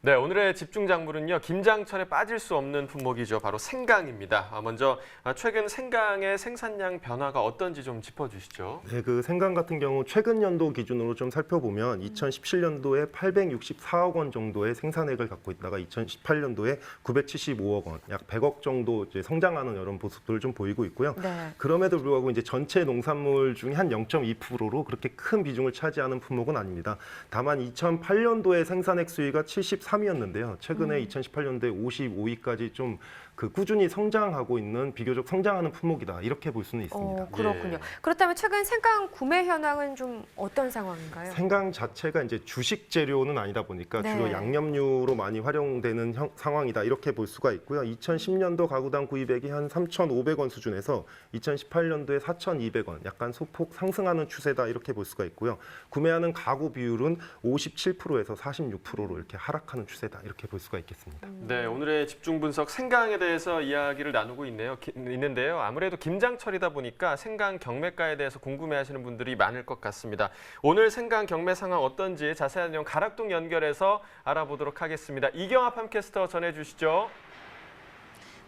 네, 오늘의 집중 작물은요, 김장철에 빠질 수 없는 품목이죠. 바로 생강입니다. 먼저 최근 생강의 생산량 변화가 어떤지 좀 짚어주시죠. 네, 그 생강 같은 경우 최근 연도 기준으로 좀 살펴보면 2017년도에 864억 원 정도의 생산액을 갖고 있다가 2018년도에 975억 원, 약 100억 정도 이제 성장하는 이런 모습들을 좀 보이고 있고요. 네. 그럼에도 불구하고 이제 전체 농산물 중에 한 0.2%로 그렇게 큰 비중을 차지하는 품목은 아닙니다. 다만 2008년도에 생산액 수위가 73위였는데요. 최근에 2018년도에 55위까지 좀 그 꾸준히 성장하고 있는 비교적 성장하는 품목이다 이렇게 볼 수는 있습니다. 그렇군요. 예. 그렇다면 최근 생강 구매 현황은 좀 어떤 상황인가요? 생강 자체가 이제 주식 재료는 아니다 보니까 네. 주로 양념류로 많이 활용되는 상황이다 이렇게 볼 수가 있고요. 2010년도 가구당 구입액이 한 3,500원 수준에서 2018년도에 4,200원, 약간 소폭 상승하는 추세다 이렇게 볼 수가 있고요. 구매하는 가구 비율은 57%에서 46%로 이렇게 하락하는 추세다 이렇게 볼 수가 있겠습니다. 네, 오늘의 집중 분석 생강에 대해서 이야기를 나누고 있는데요. 아무래도 김장철이다 보니까 생강 경매가에 대해서 궁금해하시는 분들이 많을 것 같습니다. 오늘 생강 경매 상황 어떤지 자세한 내용 가락동 연결해서 알아보도록 하겠습니다. 이경아 팜캐스터 전해주시죠.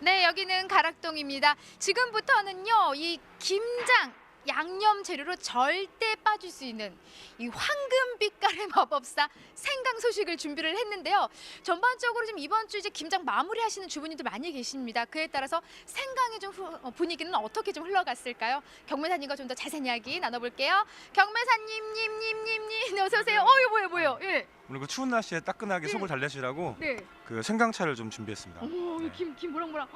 네, 여기는 가락동입니다. 지금부터는요, 이 김장 양념 재료로 절대 빠질 수 있는 이 황금 빛깔의 마법사 생강 소식을 준비를 했는데요. 전반적으로 지금 이번 주 이제 김장 마무리하시는 주부님들 많이 계십니다. 그에 따라서 생강의 좀 분위기는 어떻게 좀 흘러갔을까요? 경매사님과 좀 더 자세한 이야기 나눠볼게요. 경매사님, 님, 어서 오세요. 이거 뭐예요? 예. 오늘 그 추운 날씨에 따끈하게 네. 속을 달래시라고 네. 그 생강차를 좀 준비했습니다. 오, 김 모락모락.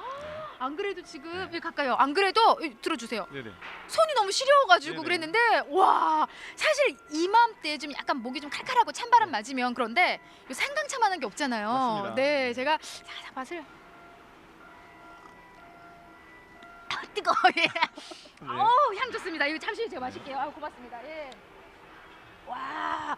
안 그래도 지금 가까이요. 안 그래도 들어주세요. 네네. 손이 너무 시려워가지고 네네. 그랬는데 와 사실 이맘때 좀 약간 목이 좀 칼칼하고 찬바람 맞으면 그런데 이 생강차만한 게 없잖아요. 맞습니다. 네, 제가 자 맛을 뜨거워. 예. 네. 어우 향 좋습니다. 이거 잠시 제가 마실게요. 고맙습니다. 예. 와,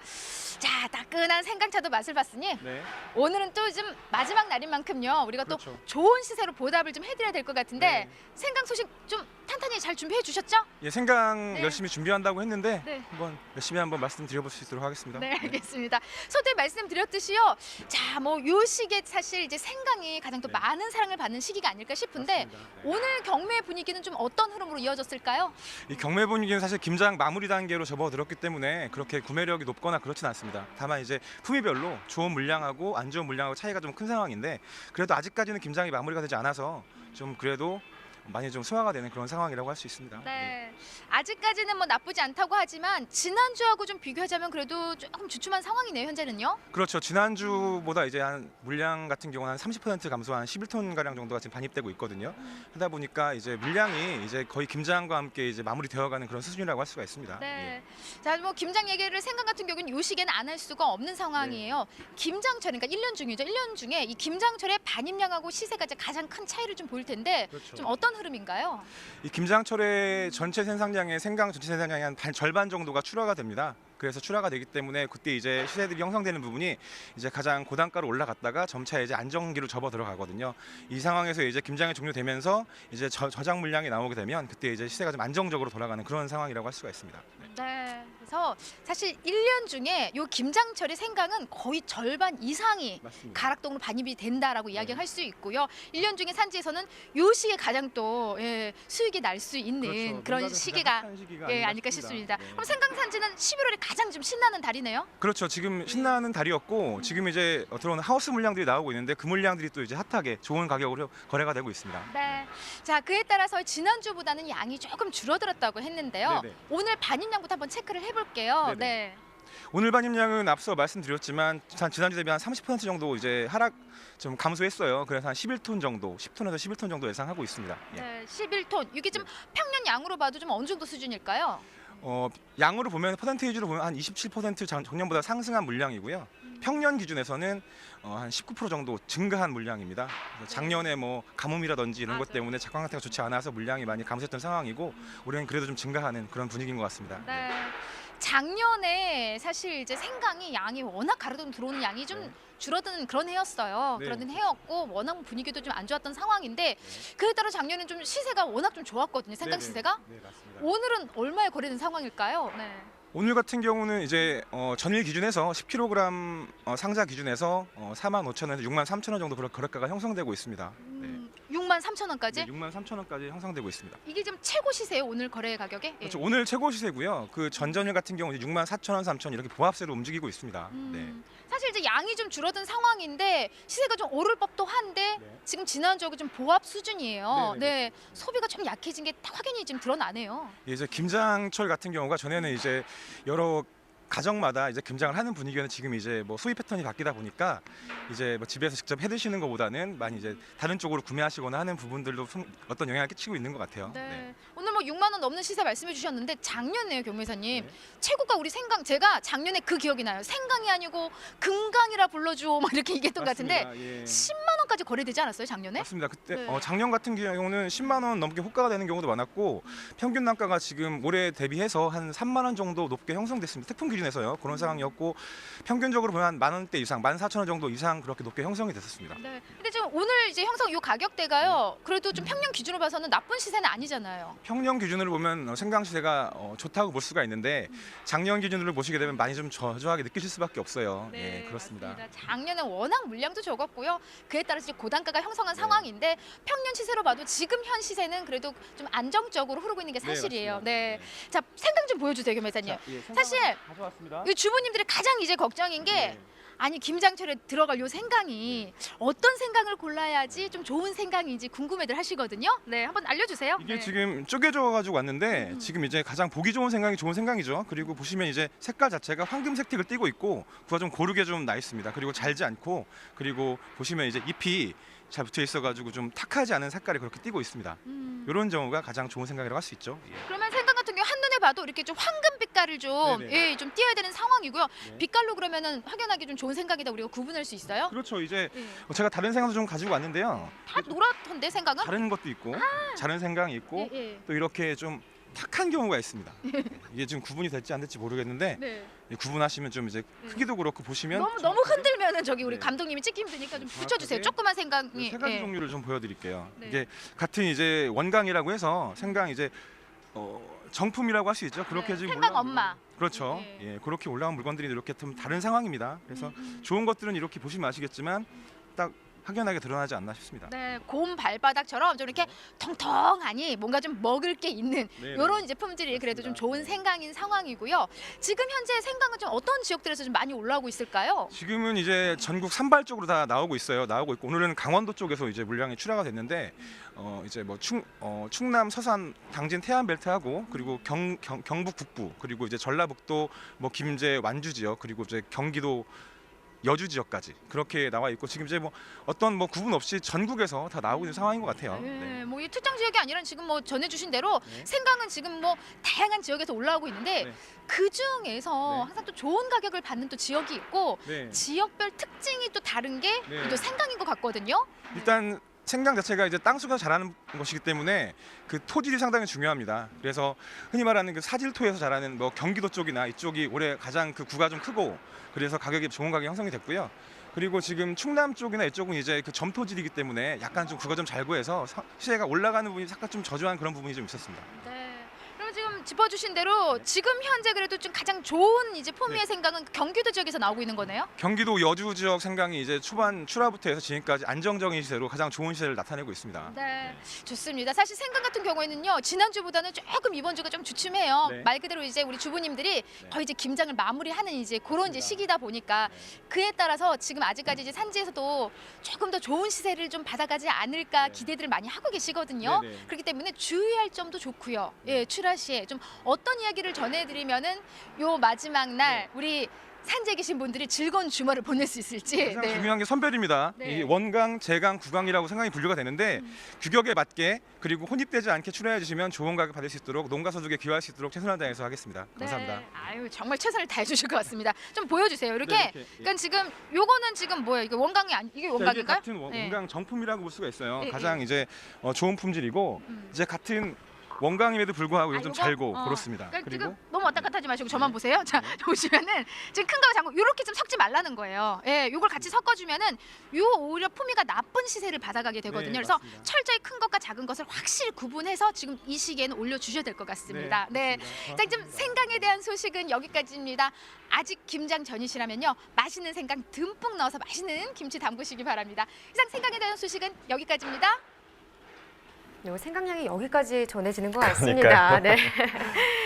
자 따끈한 생강차도 맛을 봤으니 네. 오늘은 또 좀 마지막 날인 만큼요 우리가 그렇죠. 또 좋은 시세로 보답을 좀 해드려야 될 것 같은데 네. 생강 소식 좀 탄탄히 잘 준비해 주셨죠? 예, 생강 네. 열심히 준비한다고 했는데 네. 한번 열심히 한번 말씀드려볼 수 있도록 하겠습니다. 네, 알겠습니다. 서두에 말씀드렸듯이요. 자, 뭐 요 시기에 사실 이제 생강이 가장 또 네. 많은 사랑을 받는 시기가 아닐까 싶은데 맞습니다. 네. 오늘 경매 분위기는 좀 어떤 흐름으로 이어졌을까요? 이 경매 분위기는 사실 김장 마무리 단계로 접어들었기 때문에 그렇게 구매력이 높거나 그렇진 않습니다. 다만 이제 품위별로 좋은 물량하고 안 좋은 물량하고 차이가 좀 큰 상황인데 그래도 아직까지는 김장이 마무리가 되지 않아서 좀 그래도 많이 좀 소화가 되는 그런 상황이라고 할 수 있습니다. 네. 아직까지는 뭐 나쁘지 않다고 하지만 지난주하고 좀 비교하자면 그래도 조금 주춤한 상황이네요, 현재는요. 그렇죠. 지난주보다 이제 한 물량 같은 경우는 한 30% 감소한 11톤 가량 정도가 지금 반입되고 있거든요. 하다 보니까 이제 물량이 이제 거의 김장과 함께 이제 마무리되어가는 그런 수준이라고 할 수가 있습니다. 네. 자, 뭐 김장 얘기를 생강 같은 경우는 요 시기에는 안 할 수가 없는 상황이에요. 김장철, 그러니까 1년 중이죠. 1년 중에 이 김장철의 반입량하고 시세가 이제 가장 큰 차이를 좀 보일 텐데 그렇죠. 좀 어떤 흐름인가요? 이 김장철의 전체 생산량의 생강 전체 생산량의 한 절반 정도가 출하가 됩니다. 그래서 출하가 되기 때문에 그때 이제 시세들이 형성되는 부분이 이제 가장 고단가로 올라갔다가 점차 이제 안정기로 접어 들어가거든요. 이 상황에서 이제 김장이 종료되면서 이제 저장 물량이 나오게 되면 그때 이제 시세가 좀 안정적으로 돌아가는 그런 상황이라고 할 수가 있습니다. 네. 그래서 사실 1년 중에 요 김장철의 생강은 거의 절반 이상이 맞습니다. 가락동으로 반입이 된다라고 이야기를 할 수 있고요. 1년 중에 산지에서는 요 시기에 가장 또 수익이 날 수 있는 그런 농가는 시기가 가장 핫한 시기가 아닐까 싶습니다. 네. 그럼 생강 산지는 11월에 가장 좀 신나는 달이네요. 그렇죠. 지금 신나는 달이었고 지금 이제 들어오는 하우스 물량들이 나오고 있는데 그 물량들이 또 이제 핫하게 좋은 가격으로 거래가 되고 있습니다. 네. 자, 그에 따라서 지난주보다는 양이 조금 줄어들었다고 했는데요. 네네. 오늘 반입량부터 한번 체크를 해볼게요. 네네. 네. 오늘 반입량은 앞서 말씀드렸지만 지난주 대비 한 30% 정도 이제 하락 좀 감소했어요. 그래서 한 11톤 정도, 10톤에서 11톤 정도 예상하고 있습니다. 예. 네, 11톤. 이게 좀 평년 양으로 봐도 좀 어느 정도 수준일까요? 양으로 보면 퍼센테이지로 보면 한 27% 작년보다 상승한 물량이고요. 평년 기준에서는 한 19% 정도 증가한 물량입니다. 그래서 작년에 뭐 가뭄이라든지 이런 것 맞아요. 때문에 작황 상태가 좋지 않아서 물량이 많이 감소했던 상황이고 올해는 그래도 좀 증가하는 그런 분위기인 것 같습니다. 네. 작년에 사실 이제 생강이 양이 워낙 가로등 들어오는 양이 좀 네. 줄어드는 그런 해였어요. 네. 그런 해였고 워낙 분위기도 좀 안 좋았던 상황인데 그에 따라 작년엔 좀 시세가 워낙 좀 좋았거든요. 생강 네네. 시세가. 네, 맞습니다. 오늘은 얼마에 거래된 상황일까요? 네. 오늘 같은 경우는 이제 전일 기준에서 10kg 상자 기준에서 45,000원에서 63,000원 정도 거래가가 형성되고 있습니다. 네. 63,000원까지? 네, 63,000원까지 형성되고 있습니다. 이게 지금 최고 시세예요, 오늘 거래 가격에? 예. 그렇죠. 오늘 최고 시세고요. 그 전전일 같은 경우 64,000원, 3,000원 이렇게 보합세로 움직이고 있습니다. 네. 사실 이제 양이 좀 줄어든 상황인데 시세가 좀 오를 법도 한데 네. 지금 지난주하고 좀 보합 수준이에요. 네네, 네, 소비가 좀 약해진 게 확연히 지금 드러나네요. 예, 이제 김장철 같은 경우가 전에는 이제 여러 가정마다 이제 김장을 하는 분위기는 지금 이제 뭐 소비 패턴이 바뀌다 보니까 이제 뭐 집에서 직접 해 드시는 것보다는 많이 이제 다른 쪽으로 구매하시거나 하는 부분들도 어떤 영향을 끼치고 있는 것 같아요. 네. 오늘 뭐 6만 원 넘는 시세 말씀해 주셨는데 작년에요, 경매사님. 네. 최고가 우리 생강, 제가 작년에 그 기억이 나요. 생강이 아니고 금강이라 불러줘 막 이렇게 얘기했던 것 같은데 맞습니다. 예. 10만 원까지 거래되지 않았어요, 작년에? 맞습니다. 그때 네. 작년 같은 경우는 10만 원 넘게 호가가 되는 경우도 많았고 평균 단가가 지금 올해 대비해서 한 3만 원 정도 높게 형성됐습니다. 태풍 기준에서요. 그런 상황이었고 평균적으로 보면 한 10,000원대 이상, 14,000원 정도 이상 그렇게 높게 형성이 됐었습니다. 네. 근데 지금 오늘 이제 형성 요 가격대가요. 그래도 좀 평년 기준으로 봐서는 나쁜 시세는 아니잖아요. 평년 기준으로 보면 생강 시세가 좋다고 볼 수가 있는데 작년 기준으로 보시게 되면 많이 좀 저조하게 느끼실 수밖에 없어요. 예, 그렇습니다. 맞습니다. 작년에 워낙 물량도 적었고요. 그에 따라서 이제 고단가가 형성한 상황인데 평년 시세로 봐도 지금 현 시세는 그래도 좀 안정적으로 흐르고 있는 게 사실이에요. 맞습니다. 네. 자, 생강 좀 보여주세요, 경매사님. 사실 가져왔습니다. 이 주부님들이 가장 이제 걱정인 게 아니 김장철에 들어갈 요 생강이 어떤 생강을 골라야지 좀 좋은 생강인지 궁금해들 하시거든요. 네, 한번 알려주세요. 이게 네. 지금 쪼개져 가지고 왔는데 지금 이제 가장 보기 좋은 생강이 좋은 생강이죠. 그리고 보시면 이제 색깔 자체가 황금색 틱을 띠고 있고 구가 좀 고르게 좀 나 있습니다. 그리고 잘지 않고 그리고 보시면 이제 잎이 잘 붙어 있어 가지고 좀 탁하지 않은 색깔이 그렇게 띠고 있습니다. 이런 경우가 가장 좋은 생강이라고 할 수 있죠. 예. 그러면 생강 같은 경우 한눈에 봐도 이렇게 좀 황금 빛깔을 좀, 네네. 좀 띄어야 되는 상황이고요. 네. 빛깔로 그러면은 확연하게 좀 좋은 생강이다 우리가 구분할 수 있어요? 그렇죠. 이제 예. 제가 다른 생강도 좀 가지고 왔는데요. 다 노랗던데 생강은? 다른 것도 있고 다른 생강이 있고 예, 예. 또 이렇게 좀 탁한 경우가 있습니다. 이게 지금 구분이 될지 안 될지 모르겠는데 네. 구분하시면 좀 이제 크기도 그렇고 보시면 너무 정확하게 흔들면은 저기 우리 네. 감독님이 찍기 힘드니까 좀 정확하게 붙여주세요. 조그만 생강이. 세 가지 예. 종류를 좀 보여드릴게요. 네. 이게 같은 이제 원강이라고 해서 생강 이제 정품이라고 할 수 있죠. 그렇게 네, 지금 생강 올라온 엄마. 물건. 그렇죠. 예. 예, 그렇게 올라온 물건들이 이렇게 좀 다른 상황입니다. 그래서 좋은 것들은 이렇게 보시면 아시겠지만 딱 확연하게 드러나지 않나 싶습니다. 네, 곰 발바닥처럼 좀 이렇게 통통하니 뭔가 좀 먹을 게 있는 네, 이런 이제 품질이 그래도 좀 좋은 생강인 상황이고요. 지금 현재 생강은 좀 어떤 지역들에서 좀 많이 올라오고 있을까요? 지금은 이제 전국 산발적으로 다 나오고 있어요. 나오고 있고 오늘은 강원도 쪽에서 이제 물량이 출하가 됐는데 이제 뭐 충남, 서산, 당진, 태안벨트하고 그리고 경북 북부 그리고 이제 전라북도, 뭐 김제, 완주 지역 그리고 이제 경기도 여주 지역까지 그렇게 나와 있고 지금 이제 뭐 어떤 뭐 구분 없이 전국에서 다 나오고 있는 상황인 것 같아요. 네, 뭐 이 특정 지역이 아니라 지금 뭐 전해주신 대로 네. 생강은 지금 뭐 다양한 지역에서 올라오고 있는데 네. 그 중에서 네. 항상 또 좋은 가격을 받는 또 지역이 있고 네. 지역별 특징이 또 다른 게 네. 또 생강인 것 같거든요. 일단 생강 자체가 이제 땅수가 자라는 것이기 때문에 그 토질이 상당히 중요합니다. 그래서 흔히 말하는 그 사질토에서 자라는 뭐 경기도 쪽이나 이쪽이 올해 가장 그 구가 좀 크고 그래서 가격이 좋은 가격이 형성이 됐고요. 그리고 지금 충남 쪽이나 이쪽은 이제 그 점토질이기 때문에 약간 좀 구가 좀 잘 구해서 시세가 올라가는 부분이 약간 좀 저조한 그런 부분이 좀 있었습니다. 네. 그럼 지금 짚어주신 대로 지금 현재 그래도 좀 가장 좋은 이제 포미의 네. 생강은 경기도 지역에서 나오고 있는 거네요. 경기도 여주 지역 생강이 이제 초반 출하부터 해서 지금까지 안정적인 시세로 가장 좋은 시세를 나타내고 있습니다. 네, 좋습니다. 사실 생강 같은 경우에는요 지난주보다는 조금 이번 주가 좀 주춤해요. 네. 말 그대로 이제 우리 주부님들이 거의 이제 김장을 마무리하는 이제 그런 이제 시기다 보니까 그에 따라서 지금 아직까지 이제 산지에서도 조금 더 좋은 시세를 좀 받아가지 않을까 기대들을 많이 하고 계시거든요. 네, 네. 그렇기 때문에 주의할 점도 좋고요. 예, 출하 시에 좀 어떤 이야기를 전해드리면은 요 마지막 날 우리 산지에 계신 분들이 즐거운 주말을 보낼 수 있을지. 가장 중요한 게 선별입니다. 네. 이 원강, 재강, 구강이라고 생강이 분류가 되는데 규격에 맞게 그리고 혼입되지 않게 출하해 주시면 좋은 가격 받을 수 있도록 농가 소득에 기여할 수 있도록 최선을 다해서 하겠습니다. 감사합니다. 네. 아유 정말 최선을 다해 주실 것 같습니다. 좀 보여주세요. 이렇게. 네, 이렇게, 예. 그러니까 지금 요거는 지금 뭐예요? 이게 원강이 아니 이게 자, 이게 원강인가요? 같은 네. 원강 정품이라고 볼 수가 있어요. 예, 가장 이제 좋은 품질이고 이제 같은 원강임에도 불구하고 이건 좀 요거? 잘고 그렇습니다. 그러니까 그리고 지금 너무 왔다 갔다 하지 마시고 저만 보세요. 자, 보시면은 지금 큰 거 작은 거 이렇게 좀 섞지 말라는 거예요. 예, 요걸 같이 섞어주면은 요 오히려 품위가 나쁜 시세를 받아가게 되거든요. 네, 그래서 맞습니다. 철저히 큰 것과 작은 것을 확실히 구분해서 지금 이 시기에는 올려주셔야 될 것 같습니다. 네. 자, 지금 생강에 대한 소식은 여기까지입니다. 아직 김장 전이시라면요, 맛있는 생강 듬뿍 넣어서 맛있는 김치 담그시기 바랍니다. 이상 생강에 대한 소식은 여기까지입니다. 네, 생강량이 여기까지 전해지는 것 같습니다. 네.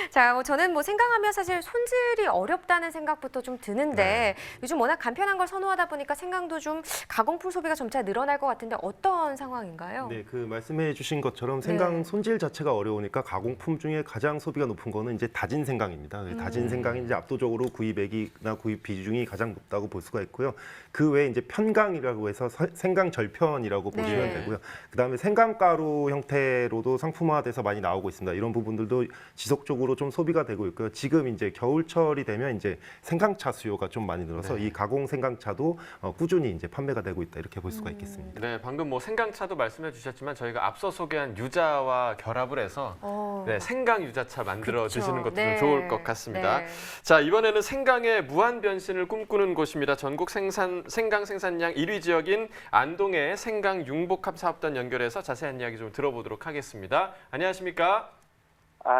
자, 저는 생강하면 사실 손질이 어렵다는 생각부터 좀 드는데 요즘 워낙 간편한 걸 선호하다 보니까 생강도 좀 가공품 소비가 점차 늘어날 것 같은데 어떤 상황인가요? 네, 그 말씀해 주신 것처럼 생강 네. 손질 자체가 어려우니까 가공품 중에 가장 소비가 높은 거는 이제 다진 생강입니다. 다진 생강이 이제 압도적으로 구입액이나 구입 비중이 가장 높다고 볼 수가 있고요. 그 외에 이제 편강이라고 해서 생강 절편이라고 네. 보시면 되고요. 그다음에 생강가루 형태로도 상품화돼서 많이 나오고 있습니다. 이런 부분들도 지속적으로 좀 소비가 되고 있고요. 지금 이제 겨울철이 되면 이제 생강차 수요가 좀 많이 늘어서 네. 이 가공 생강차도 꾸준히 이제 판매가 되고 있다 이렇게 볼 수가 있겠습니다. 네, 방금 생강차도 말씀해 주셨지만 저희가 앞서 소개한 유자와 결합을 해서 네, 생강 유자차 만들어 그쵸. 드시는 것도 네. 좀 좋을 것 같습니다. 네. 자, 이번에는 생강의 무한 변신을 꿈꾸는 곳입니다. 전국 생강 생산량 1위 지역인 안동의 생강 융복합 사업단 연결해서 자세한 이야기 좀 들어보도록 하겠습니다. 안녕하십니까?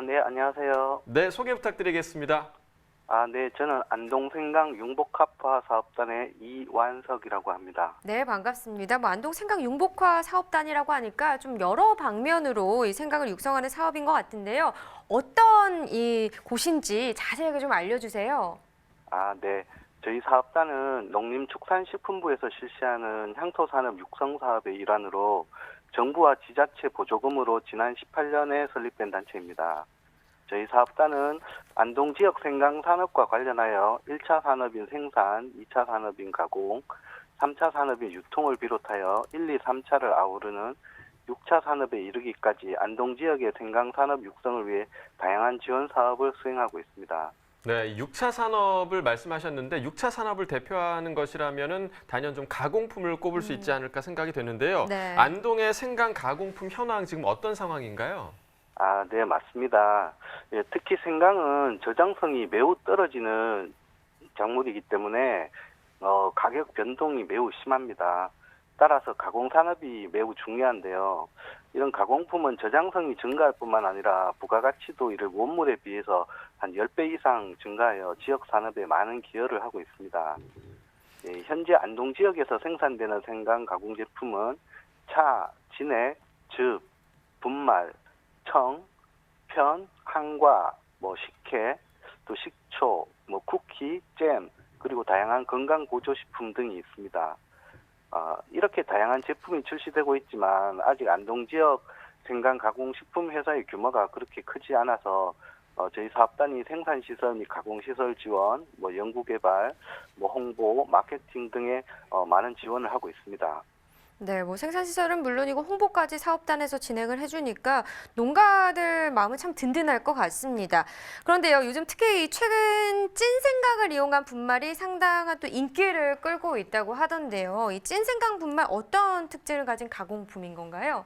네, 안녕하세요. 네, 소개 부탁드리겠습니다. 네, 저는 안동 생강 융복합화 사업단의 이완석이라고 합니다. 네, 반갑습니다. 안동 생강 융복화 사업단이라고 하니까 좀 여러 방면으로 이 생강을 육성하는 사업인 것 같은데요. 어떤 이 곳인지 자세하게 좀 알려주세요. 네. 저희 사업단은 농림축산식품부에서 실시하는 향토산업 육성 사업의 일환으로 정부와 지자체 보조금으로 지난 18년에 설립된 단체입니다. 저희 사업단은 안동 지역 생강 산업과 관련하여 1차 산업인 생산, 2차 산업인 가공, 3차 산업인 유통을 비롯하여 1, 2, 3차를 아우르는 6차 산업에 이르기까지 안동 지역의 생강 산업 육성을 위해 다양한 지원 사업을 수행하고 있습니다. 네, 6차 산업을 말씀하셨는데 6차 산업을 대표하는 것이라면은 단연 좀 가공품을 꼽을 수 있지 않을까 생각이 되는데요. 네. 안동의 생강 가공품 현황 지금 어떤 상황인가요? 네, 맞습니다. 예, 특히 생강은 저장성이 매우 떨어지는 작물이기 때문에 가격 변동이 매우 심합니다. 따라서 가공산업이 매우 중요한데요. 이런 가공품은 저장성이 증가할 뿐만 아니라 부가가치도 이를 원물에 비해서 한 10배 이상 증가하여 지역 산업에 많은 기여를 하고 있습니다. 예, 현재 안동 지역에서 생산되는 생강 가공 제품은 차, 진액, 즙, 분말, 청, 편, 한과, 식혜, 또 식초, 쿠키, 잼, 그리고 다양한 건강 보조식품 등이 있습니다. 이렇게 다양한 제품이 출시되고 있지만 아직 안동 지역 생강 가공식품 회사의 규모가 그렇게 크지 않아서 저희 사업단이 생산시설 및 가공시설 지원, 연구개발, 홍보, 마케팅 등의 많은 지원을 하고 있습니다. 네, 생산시설은 물론이고 홍보까지 사업단에서 진행을 해주니까 농가들 마음은 참 든든할 것 같습니다. 그런데요, 요즘 특히 최근 찐생강을 이용한 분말이 상당한 또 인기를 끌고 있다고 하던데요. 이 찐생강 분말 어떤 특징을 가진 가공품인 건가요?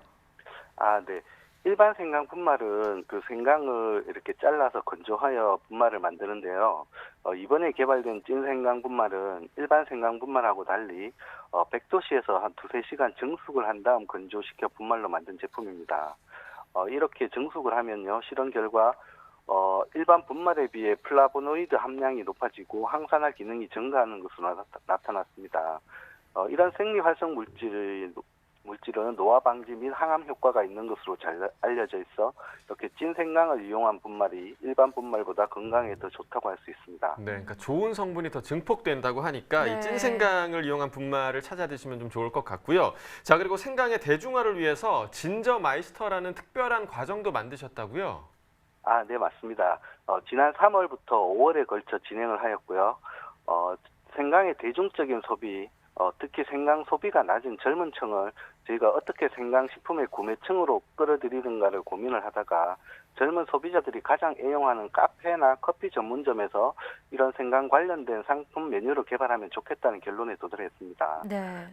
네. 일반 생강 분말은 그 생강을 이렇게 잘라서 건조하여 분말을 만드는데요. 이번에 개발된 찐생강 분말은 일반 생강 분말하고 달리 100도씨에서 한 2-3시간 증숙을 한 다음 건조시켜 분말로 만든 제품입니다. 이렇게 증숙을 하면요, 실험 결과 일반 분말에 비해 플라보노이드 함량이 높아지고 항산화 기능이 증가하는 것으로 나타났습니다. 이런 생리활성 물질은 노화 방지 및 항암 효과가 있는 것으로 잘 알려져 있어 이렇게 찐생강을 이용한 분말이 일반 분말보다 건강에 더 좋다고 할 수 있습니다. 네, 그러니까 좋은 성분이 더 증폭된다고 하니까 네. 이 찐생강을 이용한 분말을 찾아 드시면 좀 좋을 것 같고요. 자, 그리고 생강의 대중화를 위해서 진저 마이스터라는 특별한 과정도 만드셨다고요? 네, 맞습니다. 지난 3월부터 5월에 걸쳐 진행을 하였고요. 생강의 대중적인 소비, 특히 생강 소비가 낮은 젊은 층을 저희가 어떻게 생강 식품의 구매층으로 끌어들이는가를 고민을 하다가 젊은 소비자들이 가장 애용하는 카페나 커피 전문점에서 이런 생강 관련된 상품 메뉴를 개발하면 좋겠다는 결론에 도달했습니다. 네.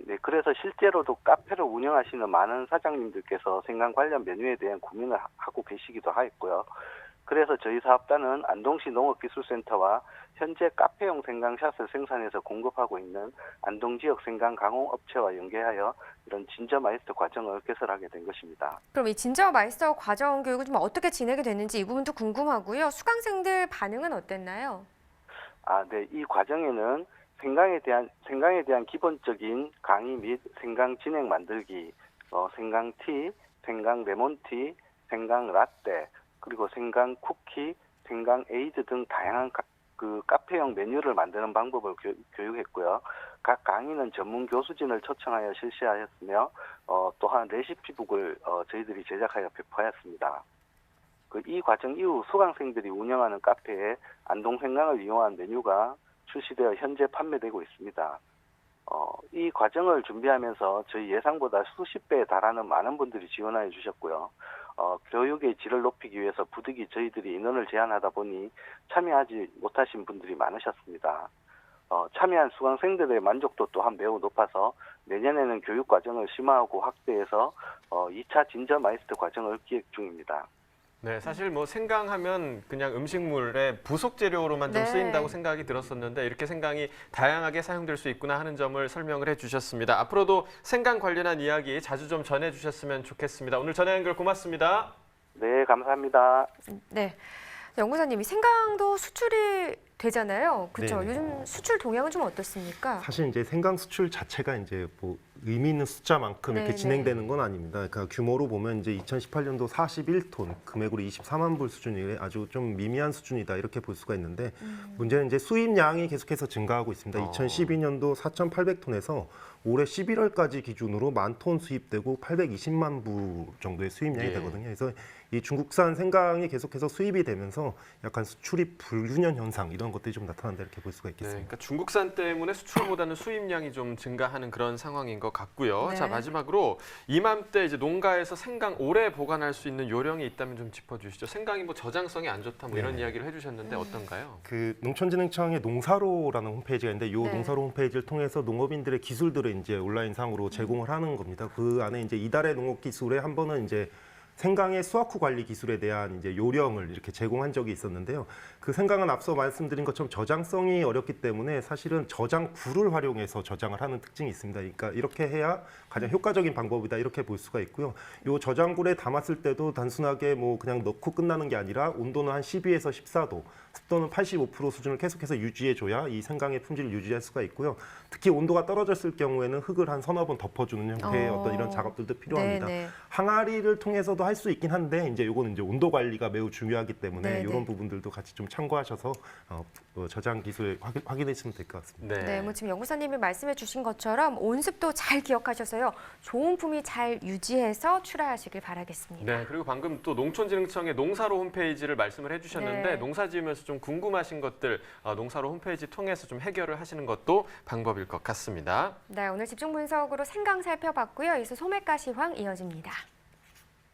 네, 그래서 실제로도 카페를 운영하시는 많은 사장님들께서 생강 관련 메뉴에 대한 고민을 하고 계시기도 하였고요. 그래서 저희 사업단은 안동시 농업기술센터와 현재 카페용 생강샷을 생산해서 공급하고 있는 안동 지역 생강 강호 업체와 연계하여 이런 진저 마이스터 과정을 개설하게 된 것입니다. 그럼 이 진저 마이스터 과정 교육은 좀 어떻게 진행이 됐는지 이 부분도 궁금하고요. 수강생들 반응은 어땠나요? 네, 이 과정에는 생강에 대한 기본적인 강의 및 생강 진액 만들기, 생강티, 생강 레몬티, 생강 라떼, 그리고 생강 쿠키, 생강 에이드 등 다양한 그 카페용 메뉴를 만드는 방법을 교육했고요. 각 강의는 전문 교수진을 초청하여 실시하였으며 또한 레시피북을 저희들이 제작하여 배포하였습니다. 이 과정 이후 수강생들이 운영하는 카페에 안동 생강을 이용한 메뉴가 출시되어 현재 판매되고 있습니다. 이 과정을 준비하면서 저희 예상보다 수십 배에 달하는 많은 분들이 지원하여 주셨고요. 교육의 질을 높이기 위해서 부득이 저희들이 인원을 제한하다 보니 참여하지 못하신 분들이 많으셨습니다. 참여한 수강생들의 만족도 또한 매우 높아서 내년에는 교육 과정을 심화하고 확대해서 2차 진저 마이스터 과정을 기획 중입니다. 네, 사실 뭐 생강하면 그냥 음식물의 부속 재료로만 좀 네. 쓰인다고 생각이 들었었는데 이렇게 생강이 다양하게 사용될 수 있구나 하는 점을 설명을 해주셨습니다. 앞으로도 생강 관련한 이야기 자주 좀 전해주셨으면 좋겠습니다. 오늘 전화 연결 고맙습니다. 네, 감사합니다. 네. 연구사님이 생강도 수출이 되잖아요. 그렇죠? 네네. 요즘 수출 동향은 좀 어떻습니까? 사실 이제 생강 수출 자체가 이제 뭐 의미 있는 숫자만큼 이렇게 네네. 진행되는 건 아닙니다. 그러니까 규모로 보면 이제 2018년도 41톤, 금액으로 24만 불 수준이 아주 좀 미미한 수준이다 이렇게 볼 수가 있는데 문제는 이제 수입량이 계속해서 증가하고 있습니다. 2012년도 4,800톤에서 올해 11월까지 기준으로 10,000톤 수입되고 820만 부 정도의 수입량이 예. 되거든요. 그래서 이 중국산 생강이 계속해서 수입이 되면서 약간 수출입 불균형 현상 이런 것들이 좀 나타난다 이렇게 볼 수가 네, 있겠습니다. 그러니까 중국산 때문에 수출보다는 수입량이 좀 증가하는 그런 상황인 것 같고요. 네. 자, 마지막으로 이맘때 이제 농가에서 생강 오래 보관할 수 있는 요령이 있다면 좀 짚어주시죠. 생강이 뭐 저장성이 안 좋다 뭐 이런 네. 이야기를 해주셨는데 어떤가요? 그 농촌진흥청의 농사로라는 홈페이지가 있는데 이 네. 농사로 홈페이지를 통해서 농업인들의 기술들을 이제 온라인상으로 제공을 하는 겁니다. 그 안에 이제 이달의 농업 기술에 한 번은 이제 생강의 수확 후 관리 기술에 대한 이제 요령을 이렇게 제공한 적이 있었는데요. 그 생강은 앞서 말씀드린 것처럼 저장성이 어렵기 때문에 사실은 저장구를 활용해서 저장을 하는 특징이 있습니다. 그러니까 이렇게 해야 가장 효과적인 방법이다 이렇게 볼 수가 있고요. 이 저장굴에 담았을 때도 단순하게 뭐 그냥 넣고 끝나는 게 아니라 온도는 한 12에서 14도, 습도는 85% 수준을 계속해서 유지해줘야 이 생강의 품질을 유지할 수가 있고요. 특히 온도가 떨어졌을 경우에는 흙을 한 서너 번 덮어주는 형태의 어떤 이런 작업들도 필요합니다. 네네. 항아리를 통해서도 할 수 있긴 한데 이제 요거는 이제 온도 관리가 매우 중요하기 때문에 네네. 이런 부분들도 같이 좀 참고하셔서 저장 기술 확인하시면 될 것 같습니다. 네, 뭐 지금 연구사님이 말씀해 주신 것처럼 온습도 잘 기억하셔서요. 좋은 품위 잘 유지해서 출하하시길 바라겠습니다. 네, 그리고 방금 또 농촌진흥청의 농사로 홈페이지를 말씀을 해주셨는데 네. 농사 지으면서 좀 궁금하신 것들 농사로 홈페이지 통해서 좀 해결을 하시는 것도 방법일 것 같습니다. 네, 오늘 집중 분석으로 생강 살펴봤고요. 이어서 소매가 시황 이어집니다.